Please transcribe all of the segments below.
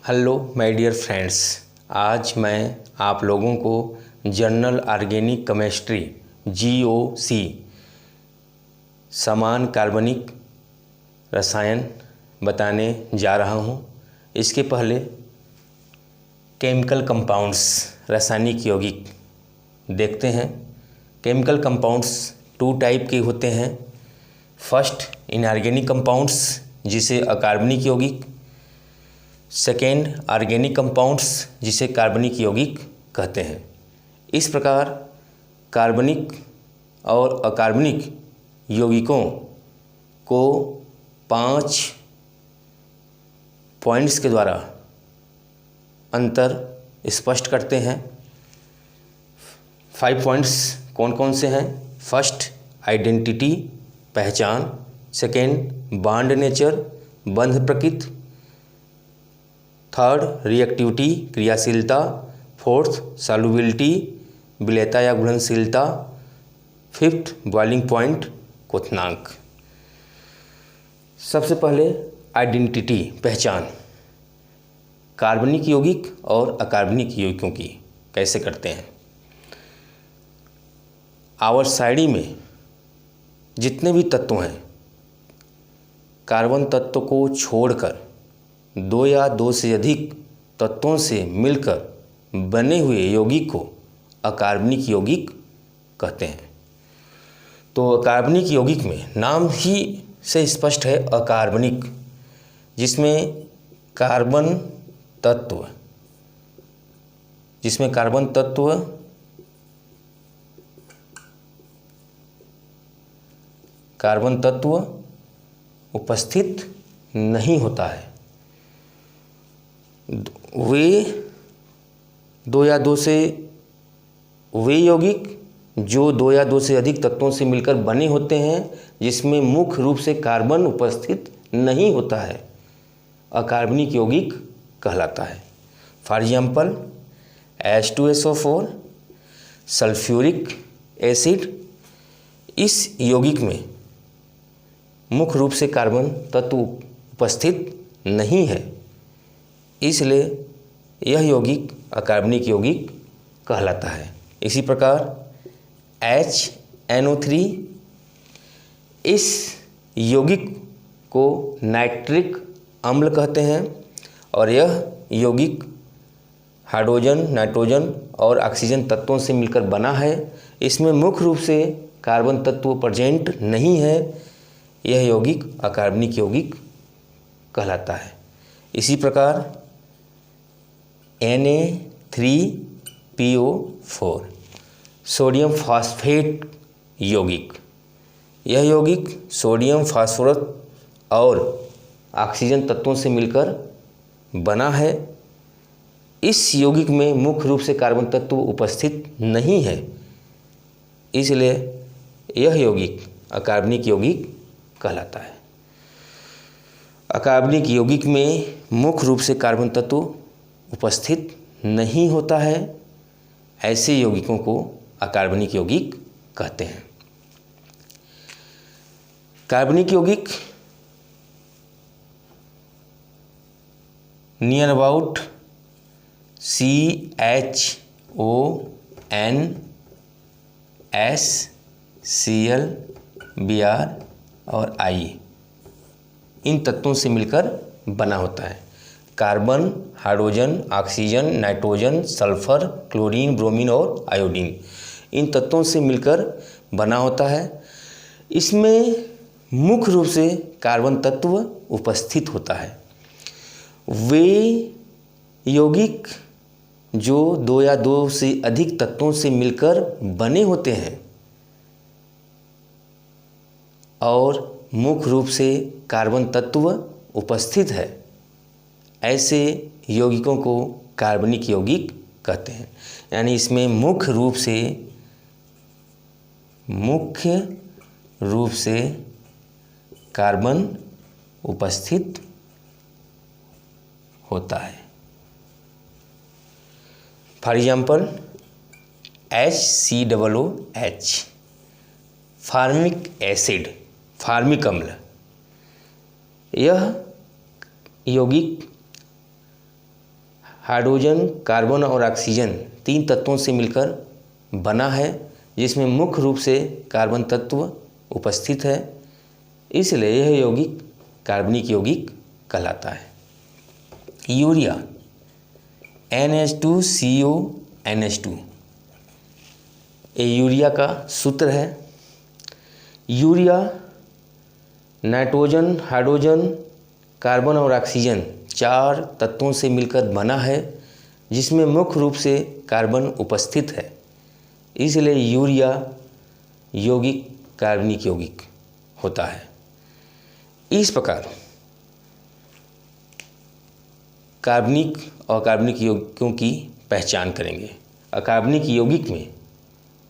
Hello my dear friends, आज मैं आप लोगों को जर्नल ऑर्गेनिक केमिस्ट्री GOC समान कार्बनिक रसायन बताने जा रहा हूँ। इसके पहले केमिकल कंपाउंड्स रासायनिक यौगिक देखते हैं। केमिकल कंपाउंड्स 2 टाइप के होते हैं। फर्स्ट इनऑर्गेनिक कंपाउंड्स जिसे अकार्बनिक यौगिक, सेकेंड ऑर्गेनिक कंपाउंड्स जिसे कार्बनिक यौगिक कहते हैं। इस प्रकार कार्बनिक और अकार्बनिक यौगिकों को 5 पॉइंट्स के द्वारा अंतर स्पष्ट करते हैं। 5 पॉइंट्स कौन कौन से हैं? फर्स्ट आइडेंटिटी पहचान, सेकेंड बॉन्ड नेचर बंध प्रकृति, थर्ड रिएक्टिविटी क्रियाशीलता, फोर्थ सॉल्युबिलिटी विलेयता या घुलनशीलता, फिफ्थ बॉइलिंग पॉइंट क्वथनांक। सबसे पहले आइडेंटिटी पहचान कार्बनिक यौगिक और अकार्बनिक यौगिकों की कैसे करते हैं। आवर्त में जितने भी तत्व हैं, कार्बन तत्व को छोड़कर 2 या 2 से अधिक तत्वों से मिलकर बने हुए यौगिक को अकार्बनिक यौगिक कहते हैं। तो अकार्बनिक यौगिक में नाम ही से स्पष्ट है अकार्बनिक, जिसमें कार्बन तत्व उपस्थित नहीं होता है। वे यौगिक जो 2 या 2 से अधिक तत्वों से मिलकर बने होते हैं, जिसमें मुख्य रूप से कार्बन उपस्थित नहीं होता है, अकार्बनिक यौगिक कहलाता है। For example H2SO4, sulphuric acid. इस यौगिक में मुख्य रूप से कार्बन तत्व उपस्थित नहीं है, इसलिए यह यौगिक अकार्बनिक यौगिक कहलाता है। इसी प्रकार HNO3, इस यौगिक को नाइट्रिक अम्ल कहते हैं और यह यौगिक हाइड्रोजन, नाइट्रोजन और ऑक्सीजन तत्वों से मिलकर बना है। इसमें मुख्य रूप से कार्बन तत्व प्रेजेंट नहीं है। यह यौगिक अकार्बनिक यौगिक कहलाता है। इसी प्रकार Na3PO4, सोडियम फास्फेट यौगिक। यह यौगिक सोडियम फास्फोरस और ऑक्सीजन तत्वों से मिलकर बना है। इस यौगिक में मुख्य रूप से कार्बन तत्व उपस्थित नहीं है, इसलिए यह यौगिक अकार्बनिक यौगिक कहलाता है। अकार्बनिक यौगिक में मुख्य रूप से कार्बन तत्व उपस्थित नहीं होता है, ऐसे यौगिकों को अकार्बनिक यौगिक कहते हैं। कार्बनिक यौगिक near about CHONS, Cl, Br और I इन तत्वों से मिलकर बना होता है। Carbon, hydrogen, oxygen, nitrogen, sulphur, chlorine, bromine और आयोडीन इन तत्वों से मिलकर बना होता है। इसमें मुख्य रूप से कार्बन तत्व उपस्थित होता है। वे यौगिक जो 2 या 2 से अधिक तत्वों से मिलकर बने होते हैं और मुख्य रूप से कार्बन तत्व उपस्थित है, ऐसे यौगिकों को कार्बनिक यौगिक कहते हैं। यानी इसमें मुख्य रूप से कार्बन उपस्थित होता है। For example HCOOH, formic acid, formic अम्ल। यह यौगिक हाइड्रोजन, कार्बन और ऑक्सीजन 3 तत्वों से मिलकर बना है, जिसमें मुख्य रूप से कार्बन तत्व उपस्थित है, इसलिए यह यौगिक कार्बनिक यौगिक कहलाता है। यूरिया NH2CONH2 ये यूरिया का सूत्र है। यूरिया नाइट्रोजन, हाइड्रोजन, कार्बन और ऑक्सीजन 4 तत्वों से मिलकर बना है, जिसमें मुख्य रूप से कार्बन उपस्थित है, इसलिए यूरिया यौगिक कार्बनिक यौगिक होता है। इस प्रकार कार्बनिक और कार्बनिक यौगिकों की पहचान करेंगे। अकार्बनिक यौगिक में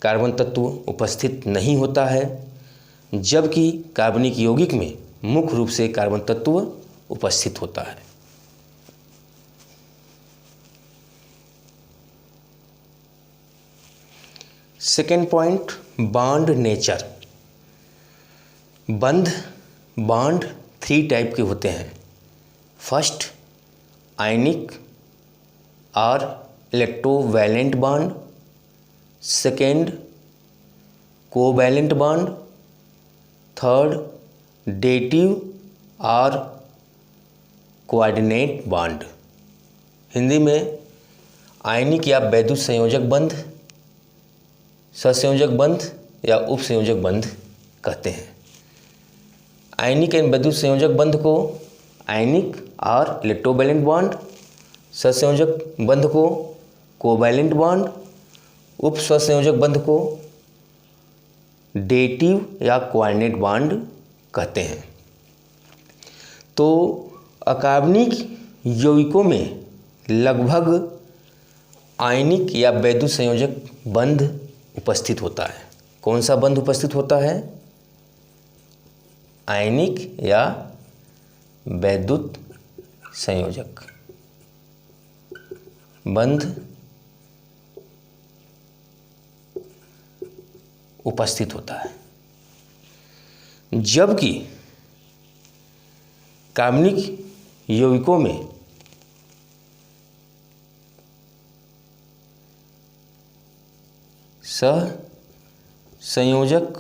कार्बन तत्व उपस्थित नहीं होता है, जबकि कार्बनिक यौगिक में मुख्य रूप से कार्बन तत्व उपस्थित होता है। Second point, bond nature. Bond 3 type के होते हैं। फर्स्ट, आयनिक और electrovalent bond. Second, covalent bond. Third, dative और कोऑर्डिनेट बॉन्ड। हिंदी में आयनिक या वैद्युत संयोजक बंध, सहसंयोजक बंध या उपसंयोजक बंध कहते हैं। आयनिक एवं वैद्युत संयोजक बंध को आयनिक और इलेक्ट्रोवैलेंट बॉन्ड, सहसंयोजक बंध को कोवैलेंट बॉन्ड, उप सहसंयोजक बंध को डेटिव या कोऑर्डिनेट बॉन्ड कहते हैं। तो अकार्बनिक यौगिकों में लगभग आयनिक या वैद्युत संयोजक बंध उपस्थित होता है। कौन सा बंध उपस्थित होता है? आयनिक या वैद्युत संयोजक बंध उपस्थित होता है, जबकि कार्बनिक यौगिकों में सहसंयोजक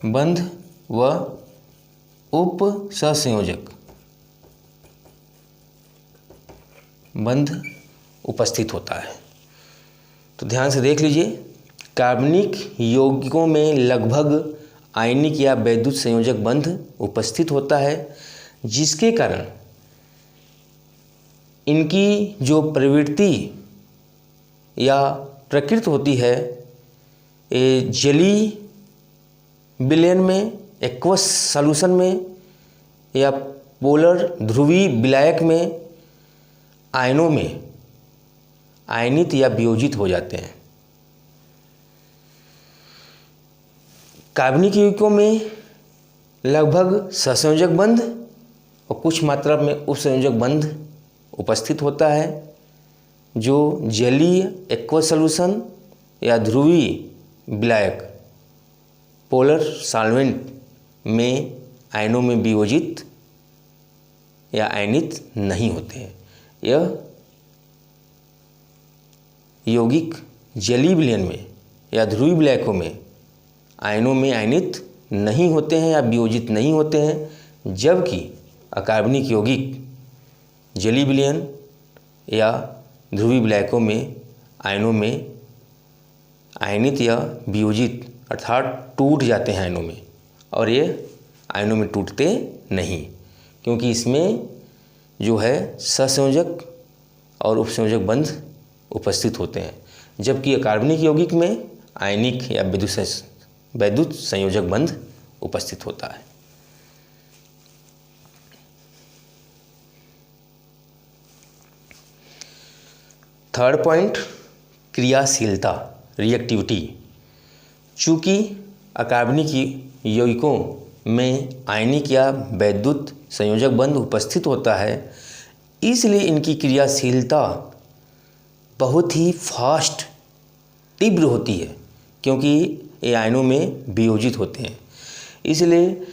बंध व उप सहसंयोजक बंध उपस्थित होता है। तो ध्यान से देख लीजिए, कार्बनिक यौगिकों में लगभग आयनिक या वैद्युत संयोजक बंध उपस्थित होता है, जिसके कारण इनकी जो प्रवृत्ति या प्रकृति होती है, ये जलीय विलयन में, एक्वस सॉल्यूशन में या पोलर ध्रुवीय विलायक में आयनों में आयनित या वियोजित हो जाते हैं। कार्बनिक यौगिकों में लगभग सहसंयोजक बंध और कुछ मात्रा में उपसंयोजक बंध उपस्थित होता है, जो जलीय एक्वस सॉल्यूशन या ध्रुवीय विलायक पोलर सॉल्वेंट में आयनों में वियोजित या आयनित नहीं होते हैं। यह यौगिक जलीय विलयन में या ध्रुवीय विलायकों में आयनों में आयनित नहीं होते हैं या वियोजित नहीं होते हैं, जबकि अकार्बनिक यौगिक जलीय विलयन या ध्रुवीय विलायकों में आयनों में आयनित या वियोजित अर्थात टूट जाते हैं आयनों में, और ये आयनों में टूटते नहीं, क्योंकि इसमें जो है सहसंयोजक और उपसंयोजक बंध उपस्थित होते हैं, जबकि अकार्बनिक यौगिक में आयनिक या वैद्युत संयोजक बंध उपस्थित होता है। थर्ड पॉइंट, क्रियाशीलता, रिएक्टिविटी। चूँकि अकार्बनिक यौगिकों में आयनिक या वैद्युत संयोजक बंध उपस्थित होता है, इसलिए इनकी क्रियाशीलता बहुत ही फास्ट, तीव्र होती है, क्योंकि ये आयनों में वियोजित होते हैं। इसलिए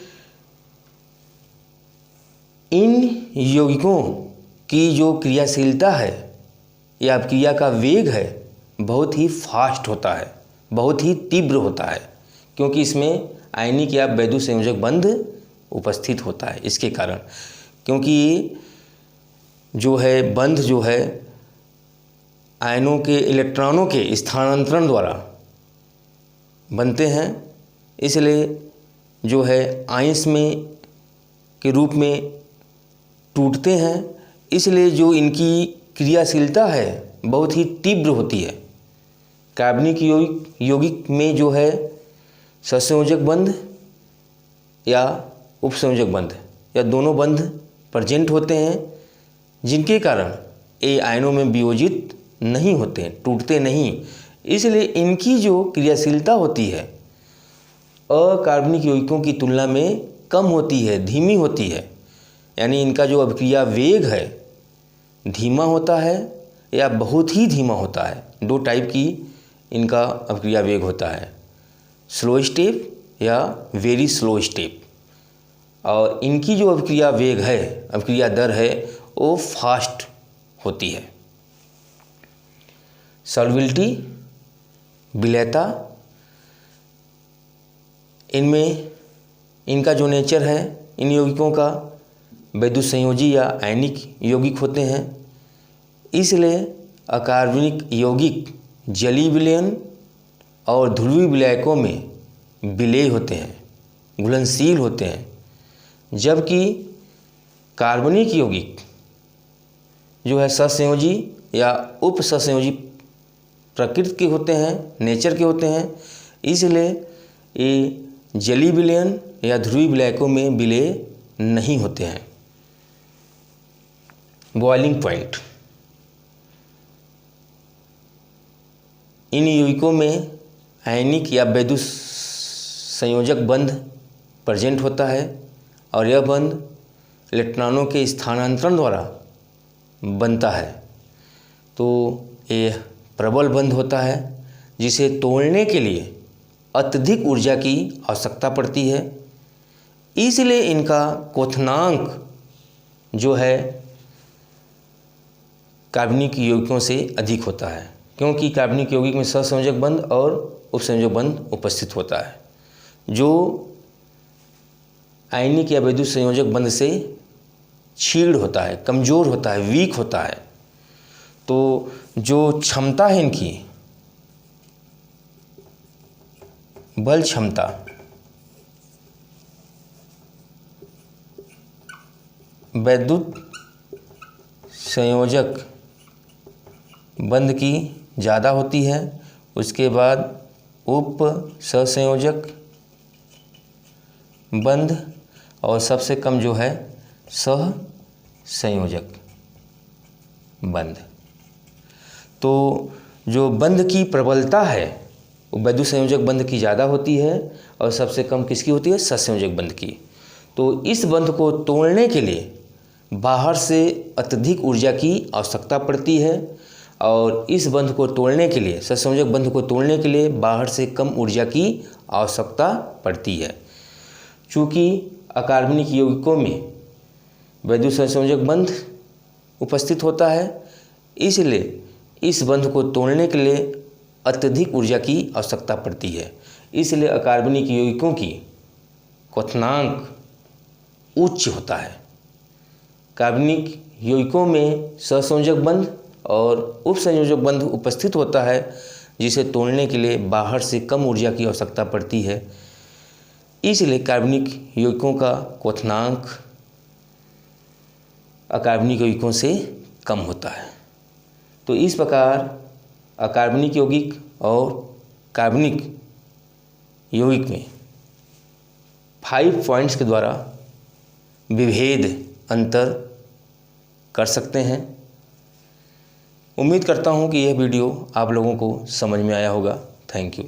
इन यौगिकों की जो क्रियाशीलता है या क्रिया का वेग है बहुत ही फास्ट होता है, बहुत ही तीव्र होता है, क्योंकि इसमें आयनिक या वैद्युत संयोजक बंध उपस्थित होता है। इसके कारण, क्योंकि जो है बंध जो है आयनों के इलेक्ट्रॉनों के स्थानांतरण द्वारा बनते हैं, इसलिए जो है आयंस में के रूप में टूटते हैं, इसलिए जो इनकी क्रियाशीलता है बहुत ही तीव्र होती है। कार्बनिक यौगिक में जो है सहसंयोजक बंध या उपसंयोजक बंध या दोनों बंध प्रेजेंट होते हैं, जिनके कारण ये आयनों में वियोजित नहीं होते, टूटते नहीं। इसलिए इनकी जो क्रियाशीलता होती है अकार्बनिक यौगिकों की तुलना में कम होती है, धीमी होती है। यानी इनका जो अभिक्रिया वेग है धीमा होता है या बहुत ही धीमा होता है। दो टाइप की इनका अभिक्रिया वेग होता है, स्लो स्टेप या वेरी स्लो स्टेप। और इनकी जो अभिक्रिया वेग है, अभिक्रिया दर है, वो फास्ट होती है। सॉल्युबिलिटी, विलयता, इनमें इनका जो नेचर है इन यौगिकों का वैद्युत संयोजी या आयनिक यौगिक होते हैं, इसलिए अकार्बनिक यौगिक जलीय विलयन और ध्रुवीय विलायकों में विलेय होते हैं, घुलनशील होते हैं। जबकि कार्बनिक यौगिक जो है सहसंयोजी या उप सहसंयोजी प्रकृति के होते हैं, नेचर के होते हैं, इसलिए ये जलीय विलयन या ध्रुवीय विलायकों में विलेय नहीं होते हैं। बॉइलिंग पॉइंट, इन यौगिकों में आयनिक या वैद्युत संयोजक बंध प्रेजेंट होता है और यह बंध इलेक्ट्रॉनों के स्थानांतरण द्वारा बनता है। तो ये प्रबल बंध होता है जिसे तोड़ने के लिए अत्यधिक ऊर्जा की आवश्यकता पड़ती है। इसलिए इनका क्वथनांक जो है कार्बनिक यौगिकों से अधिक होता है, क्योंकि कार्बनिक यौगिक में सहसंयोजक बंध और उपसंयोजक बंध उपस्थित होता है, जो आयनिक या वैद्युत संयोजक बंध से क्षीण होता है, कमज़ोर होता है, वीक होता है। तो जो क्षमता है इनकी, बल क्षमता, वैद्युत संयोजक बंध की ज़्यादा होती है, उसके बाद उप सहसंयोजक बंध और सबसे कम जो है सहसंयोजक बंध। तो जो बंध की प्रबलता है वो वैद्युत संयोजक बंध की ज़्यादा होती है और सबसे कम किसकी होती है? सहसंयोजक बंध की। तो इस बंध को तोड़ने के लिए बाहर से अत्यधिक ऊर्जा की आवश्यकता पड़ती है और इस बंध को तोड़ने के लिए, सहसंयोजक बंध को तोड़ने के लिए बाहर से कम ऊर्जा की आवश्यकता पड़ती है। चूँकि अकार्बनिक यौगिकों में वैद्युत सहसंयोजक बंध उपस्थित होता है, इसलिए इस बंध को तोड़ने के लिए अत्यधिक ऊर्जा की आवश्यकता पड़ती है। इसलिए अकार्बनिक यौगिकों की क्वथनांक उच्च होता है। कार्बनिक यौगिकों में सहसंयोजक बंध और उपसंयोजक बंध उपस्थित होता है, जिसे तोड़ने के लिए बाहर से कम ऊर्जा की आवश्यकता पड़ती है। इसलिए कार्बनिक यौगिकों का क्वथनांक अकार्बनिक यौगिकों से कम होता है। तो इस प्रकार अकार्बनिक यौगिक और कार्बनिक यौगिक में 5 पॉइंट्स के द्वारा विभेद अंतर कर सकते हैं। उम्मीद करता हूं कि यह वीडियो आप लोगों को समझ में आया होगा। Thank you.